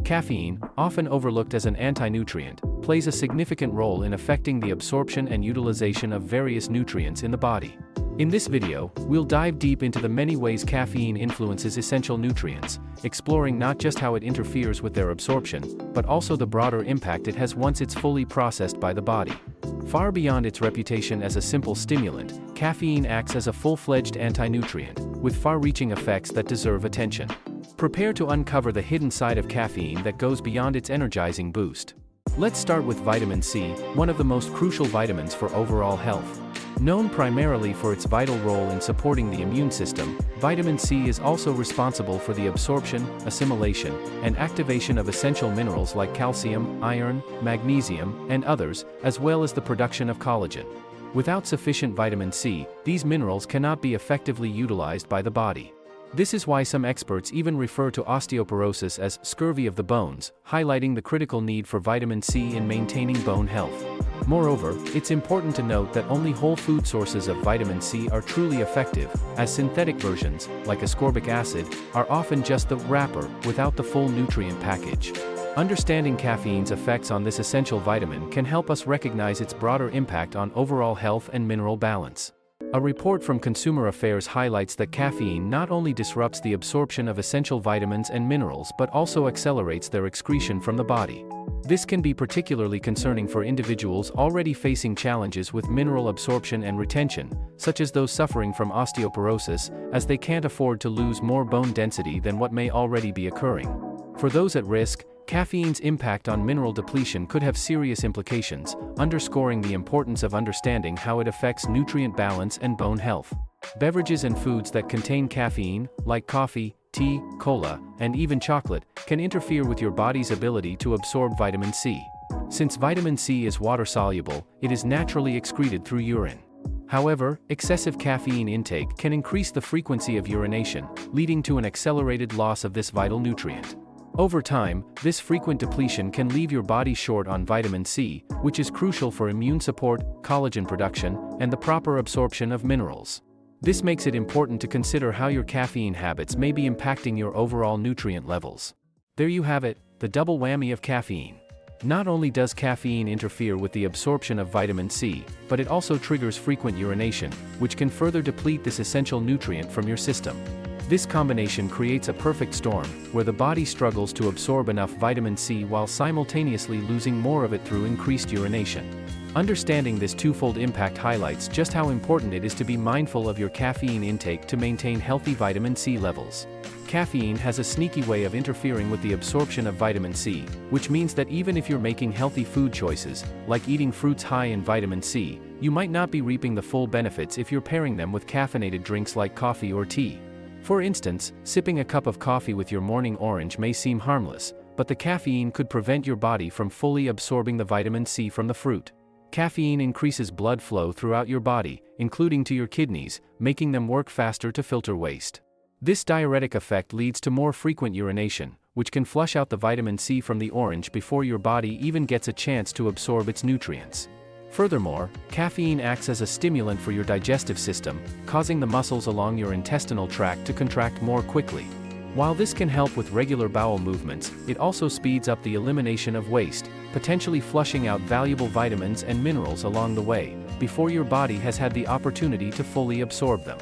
Caffeine, often overlooked as an antinutrient, plays a significant role in affecting the absorption and utilization of various nutrients in the body. In this video, we'll dive deep into the many ways caffeine influences essential nutrients, exploring not just how it interferes with their absorption, but also the broader impact it has once it's fully processed by the body. Far beyond its reputation as a simple stimulant, caffeine acts as a full-fledged antinutrient, with far-reaching effects that deserve attention. Prepare to uncover the hidden side of caffeine that goes beyond its energizing boost. Let's start with vitamin C, one of the most crucial vitamins for overall health. Known primarily for its vital role in supporting the immune system, vitamin C is also responsible for the absorption, assimilation, and activation of essential minerals like calcium, iron, magnesium, and others, as well as the production of collagen. Without sufficient vitamin C, these minerals cannot be effectively utilized by the body. This is why some experts even refer to osteoporosis as scurvy of the bones, highlighting the critical need for vitamin C in maintaining bone health. Moreover, it's important to note that only whole food sources of vitamin C are truly effective, as synthetic versions, like ascorbic acid, are often just the wrapper without the full nutrient package. Understanding caffeine's effects on this essential vitamin can help us recognize its broader impact on overall health and mineral balance. A report from Consumer Affairs highlights that caffeine not only disrupts the absorption of essential vitamins and minerals but also accelerates their excretion from the body. This can be particularly concerning for individuals already facing challenges with mineral absorption and retention, such as those suffering from osteoporosis, as they can't afford to lose more bone density than what may already be occurring. For those at risk, caffeine's impact on mineral depletion could have serious implications, underscoring the importance of understanding how it affects nutrient balance and bone health. Beverages and foods that contain caffeine, like coffee, tea, cola, and even chocolate, can interfere with your body's ability to absorb vitamin C. Since vitamin C is water-soluble, it is naturally excreted through urine. However, excessive caffeine intake can increase the frequency of urination, leading to an accelerated loss of this vital nutrient. Over time, this frequent depletion can leave your body short on vitamin C, which is crucial for immune support, collagen production, and the proper absorption of minerals. This makes it important to consider how your caffeine habits may be impacting your overall nutrient levels. There you have it, the double whammy of caffeine. Not only does caffeine interfere with the absorption of vitamin C, but it also triggers frequent urination, which can further deplete this essential nutrient from your system. This combination creates a perfect storm, where the body struggles to absorb enough vitamin C while simultaneously losing more of it through increased urination. Understanding this twofold impact highlights just how important it is to be mindful of your caffeine intake to maintain healthy vitamin C levels. Caffeine has a sneaky way of interfering with the absorption of vitamin C, which means that even if you're making healthy food choices, like eating fruits high in vitamin C, you might not be reaping the full benefits if you're pairing them with caffeinated drinks like coffee or tea. For instance, sipping a cup of coffee with your morning orange may seem harmless, but the caffeine could prevent your body from fully absorbing the vitamin C from the fruit. Caffeine increases blood flow throughout your body, including to your kidneys, making them work faster to filter waste. This diuretic effect leads to more frequent urination, which can flush out the vitamin C from the orange before your body even gets a chance to absorb its nutrients. Furthermore, caffeine acts as a stimulant for your digestive system, causing the muscles along your intestinal tract to contract more quickly. While this can help with regular bowel movements, it also speeds up the elimination of waste, potentially flushing out valuable vitamins and minerals along the way, before your body has had the opportunity to fully absorb them.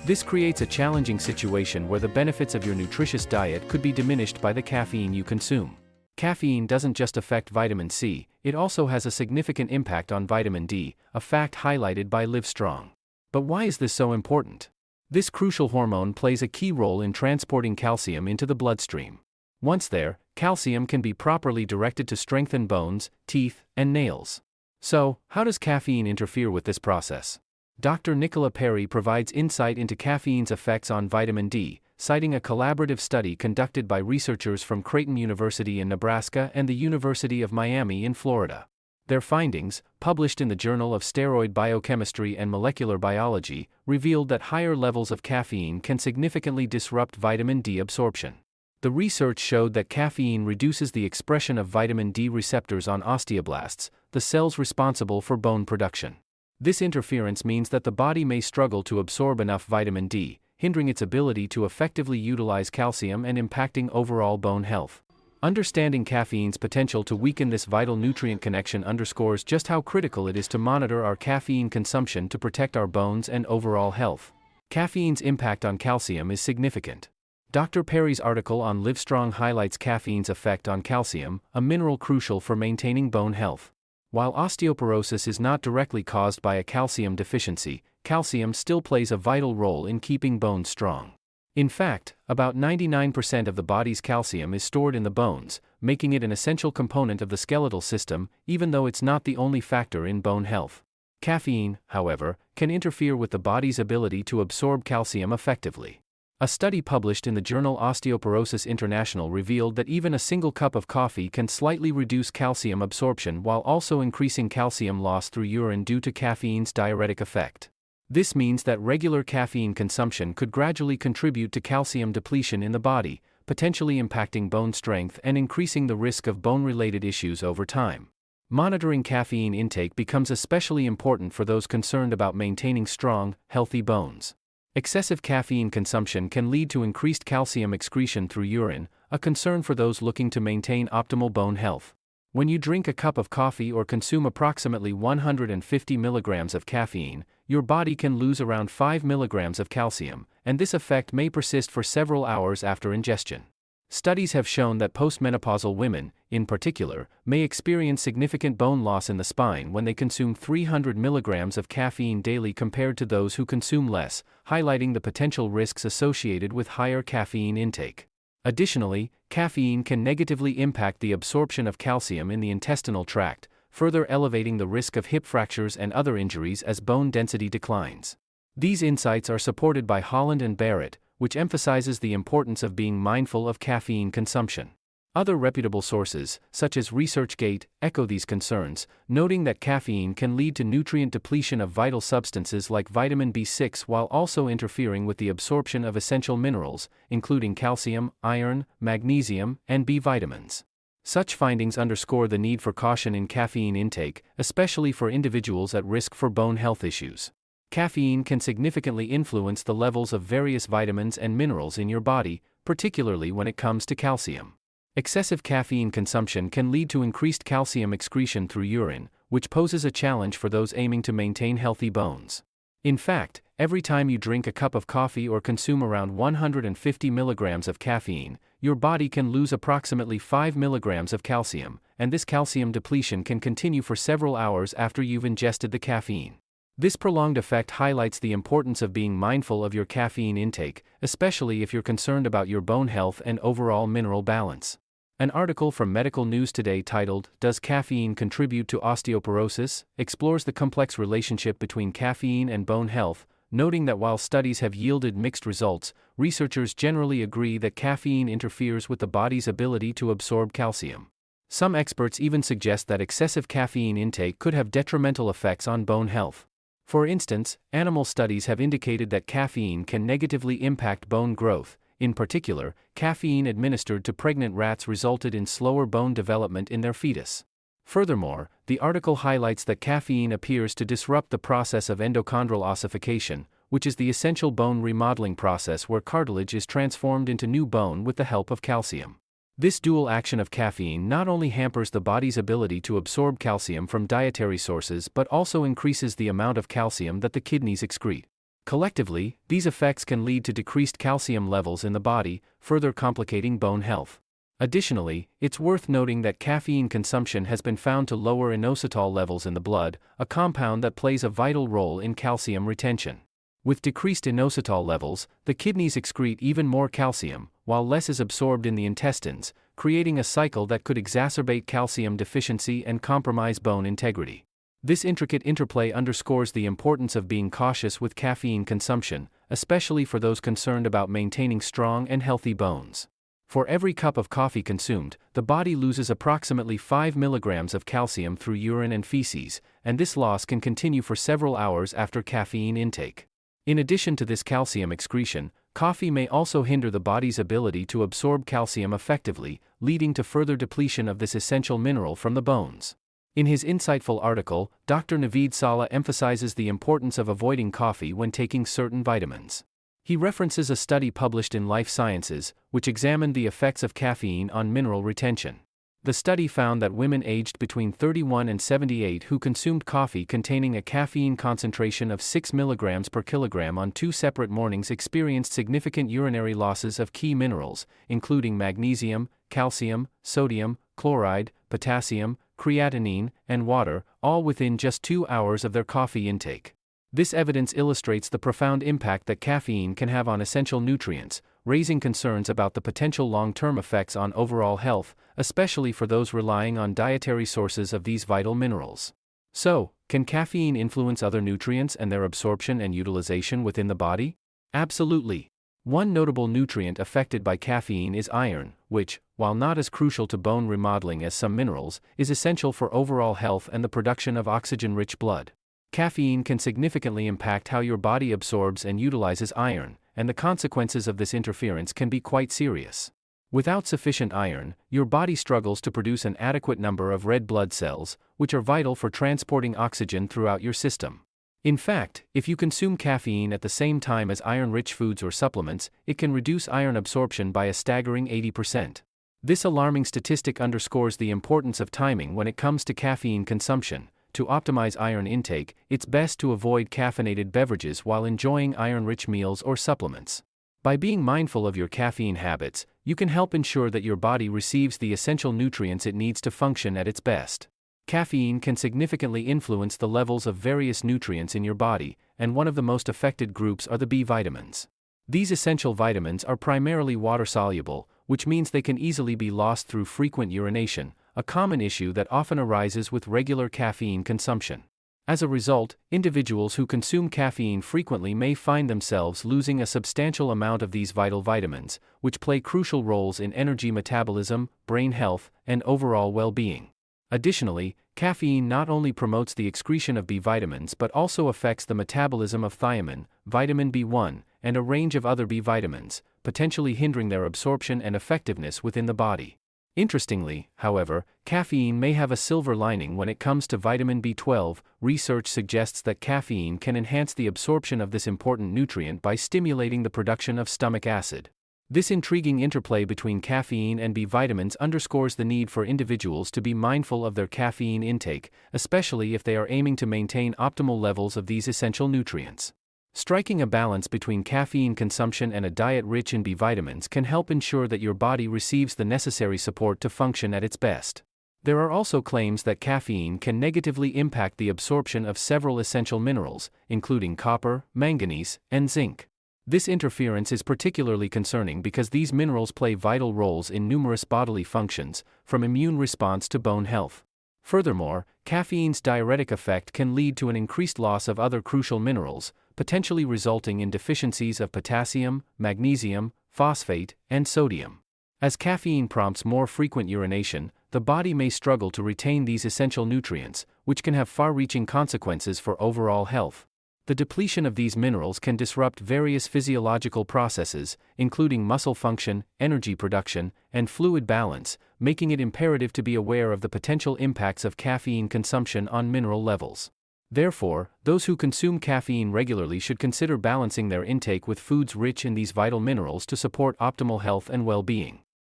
This creates a challenging situation where the benefits of your nutritious diet could be diminished by the caffeine you consume. Caffeine doesn't just affect vitamin C, it also has a significant impact on vitamin D, a fact highlighted by Livestrong. But why is this so important? This crucial hormone plays a key role in transporting calcium into the bloodstream. Once there, calcium can be properly directed to strengthen bones, teeth, and nails. So, how does caffeine interfere with this process? Dr. Nicola Perry provides insight into caffeine's effects on vitamin D, citing a collaborative study conducted by researchers from Creighton University in Nebraska and the University of Miami in Florida. Their findings, published in the Journal of Steroid Biochemistry and Molecular Biology, revealed that higher levels of caffeine can significantly disrupt vitamin D absorption. The research showed that caffeine reduces the expression of vitamin D receptors on osteoblasts, the cells responsible for bone production. This interference means that the body may struggle to absorb enough vitamin D, hindering its ability to effectively utilize calcium and impacting overall bone health. Understanding caffeine's potential to weaken this vital nutrient connection underscores just how critical it is to monitor our caffeine consumption to protect our bones and overall health. Caffeine's impact on calcium is significant. Dr. Perry's article on Livestrong highlights caffeine's effect on calcium, a mineral crucial for maintaining bone health. While osteoporosis is not directly caused by a calcium deficiency, calcium still plays a vital role in keeping bones strong. In fact, about 99% of the body's calcium is stored in the bones, making it an essential component of the skeletal system, even though it's not the only factor in bone health. Caffeine, however, can interfere with the body's ability to absorb calcium effectively. A study published in the journal Osteoporosis International revealed that even a single cup of coffee can slightly reduce calcium absorption while also increasing calcium loss through urine due to caffeine's diuretic effect. This means that regular caffeine consumption could gradually contribute to calcium depletion in the body, potentially impacting bone strength and increasing the risk of bone-related issues over time. Monitoring caffeine intake becomes especially important for those concerned about maintaining strong, healthy bones. Excessive caffeine consumption can lead to increased calcium excretion through urine, a concern for those looking to maintain optimal bone health. When you drink a cup of coffee or consume approximately 150 milligrams of caffeine, your body can lose around 5 milligrams of calcium, and this effect may persist for several hours after ingestion. Studies have shown that postmenopausal women, in particular, may experience significant bone loss in the spine when they consume 300 milligrams of caffeine daily compared to those who consume less, highlighting the potential risks associated with higher caffeine intake. Additionally, caffeine can negatively impact the absorption of calcium in the intestinal tract, further elevating the risk of hip fractures and other injuries as bone density declines. These insights are supported by Holland and Barrett, which emphasizes the importance of being mindful of caffeine consumption. Other reputable sources, such as ResearchGate, echo these concerns, noting that caffeine can lead to nutrient depletion of vital substances like vitamin B6 while also interfering with the absorption of essential minerals, including calcium, iron, magnesium, and B vitamins. Such findings underscore the need for caution in caffeine intake, especially for individuals at risk for bone health issues. Caffeine can significantly influence the levels of various vitamins and minerals in your body, particularly when it comes to calcium. Excessive caffeine consumption can lead to increased calcium excretion through urine, which poses a challenge for those aiming to maintain healthy bones. In fact, every time you drink a cup of coffee or consume around 150 milligrams of caffeine, your body can lose approximately 5 milligrams of calcium, and this calcium depletion can continue for several hours after you've ingested the caffeine. This prolonged effect highlights the importance of being mindful of your caffeine intake, especially if you're concerned about your bone health and overall mineral balance. An article from Medical News Today titled, "Does Caffeine Contribute to Osteoporosis?" explores the complex relationship between caffeine and bone health, noting that while studies have yielded mixed results, researchers generally agree that caffeine interferes with the body's ability to absorb calcium. Some experts even suggest that excessive caffeine intake could have detrimental effects on bone health. For instance, animal studies have indicated that caffeine can negatively impact bone growth. In particular, caffeine administered to pregnant rats resulted in slower bone development in their fetus. Furthermore, the article highlights that caffeine appears to disrupt the process of endochondral ossification, which is the essential bone remodeling process where cartilage is transformed into new bone with the help of calcium. This dual action of caffeine not only hampers the body's ability to absorb calcium from dietary sources but also increases the amount of calcium that the kidneys excrete. Collectively, these effects can lead to decreased calcium levels in the body, further complicating bone health. Additionally, it's worth noting that caffeine consumption has been found to lower inositol levels in the blood, a compound that plays a vital role in calcium retention. With decreased inositol levels, the kidneys excrete even more calcium, while less is absorbed in the intestines, creating a cycle that could exacerbate calcium deficiency and compromise bone integrity. This intricate interplay underscores the importance of being cautious with caffeine consumption, especially for those concerned about maintaining strong and healthy bones. For every cup of coffee consumed, the body loses approximately 5 milligrams of calcium through urine and feces, and this loss can continue for several hours after caffeine intake. In addition to this calcium excretion, coffee may also hinder the body's ability to absorb calcium effectively, leading to further depletion of this essential mineral from the bones. In his insightful article, Dr. Naveed Saleh emphasizes the importance of avoiding coffee when taking certain vitamins. He references a study published in Life Sciences, which examined the effects of caffeine on mineral retention. The study found that women aged between 31 and 78 who consumed coffee containing a caffeine concentration of 6 mg per kilogram on 2 separate mornings experienced significant urinary losses of key minerals, including magnesium, calcium, sodium, chloride, potassium, creatinine, and water, all within just 2 hours of their coffee intake. This evidence illustrates the profound impact that caffeine can have on essential nutrients, raising concerns about the potential long-term effects on overall health, especially for those relying on dietary sources of these vital minerals. So, can caffeine influence other nutrients and their absorption and utilization within the body? Absolutely. One notable nutrient affected by caffeine is iron, which, while not as crucial to bone remodeling as some minerals, is essential for overall health and the production of oxygen-rich blood. Caffeine can significantly impact how your body absorbs and utilizes iron, and the consequences of this interference can be quite serious. Without sufficient iron, your body struggles to produce an adequate number of red blood cells, which are vital for transporting oxygen throughout your system. In fact, if you consume caffeine at the same time as iron-rich foods or supplements, it can reduce iron absorption by a staggering 80%. This alarming statistic underscores the importance of timing when it comes to caffeine consumption. To optimize iron intake, it's best to avoid caffeinated beverages while enjoying iron-rich meals or supplements. By being mindful of your caffeine habits, you can help ensure that your body receives the essential nutrients it needs to function at its best. Caffeine can significantly influence the levels of various nutrients in your body, and one of the most affected groups are the B vitamins. These essential vitamins are primarily water-soluble, which means they can easily be lost through frequent urination, a common issue that often arises with regular caffeine consumption. As a result, individuals who consume caffeine frequently may find themselves losing a substantial amount of these vital vitamins, which play crucial roles in energy metabolism, brain health, and overall well-being. Additionally, caffeine not only promotes the excretion of B vitamins but also affects the metabolism of thiamine, vitamin B1, and a range of other B vitamins, potentially hindering their absorption and effectiveness within the body. Interestingly, however, caffeine may have a silver lining when it comes to vitamin B12. Research suggests that caffeine can enhance the absorption of this important nutrient by stimulating the production of stomach acid. This intriguing interplay between caffeine and B vitamins underscores the need for individuals to be mindful of their caffeine intake, especially if they are aiming to maintain optimal levels of these essential nutrients. Striking a balance between caffeine consumption and a diet rich in B vitamins can help ensure that your body receives the necessary support to function at its best. There are also claims that caffeine can negatively impact the absorption of several essential minerals, including copper, manganese, and zinc. This interference is particularly concerning because these minerals play vital roles in numerous bodily functions, from immune response to bone health. Furthermore, caffeine's diuretic effect can lead to an increased loss of other crucial minerals, potentially resulting in deficiencies of potassium, magnesium, phosphate, and sodium. As caffeine prompts more frequent urination, the body may struggle to retain these essential nutrients, which can have far-reaching consequences for overall health. The depletion of these minerals can disrupt various physiological processes, including muscle function, energy production, and fluid balance, making it imperative to be aware of the potential impacts of caffeine consumption on mineral levels. Therefore, those who consume caffeine regularly should consider balancing their intake with foods rich in these vital minerals to support optimal health and well-being.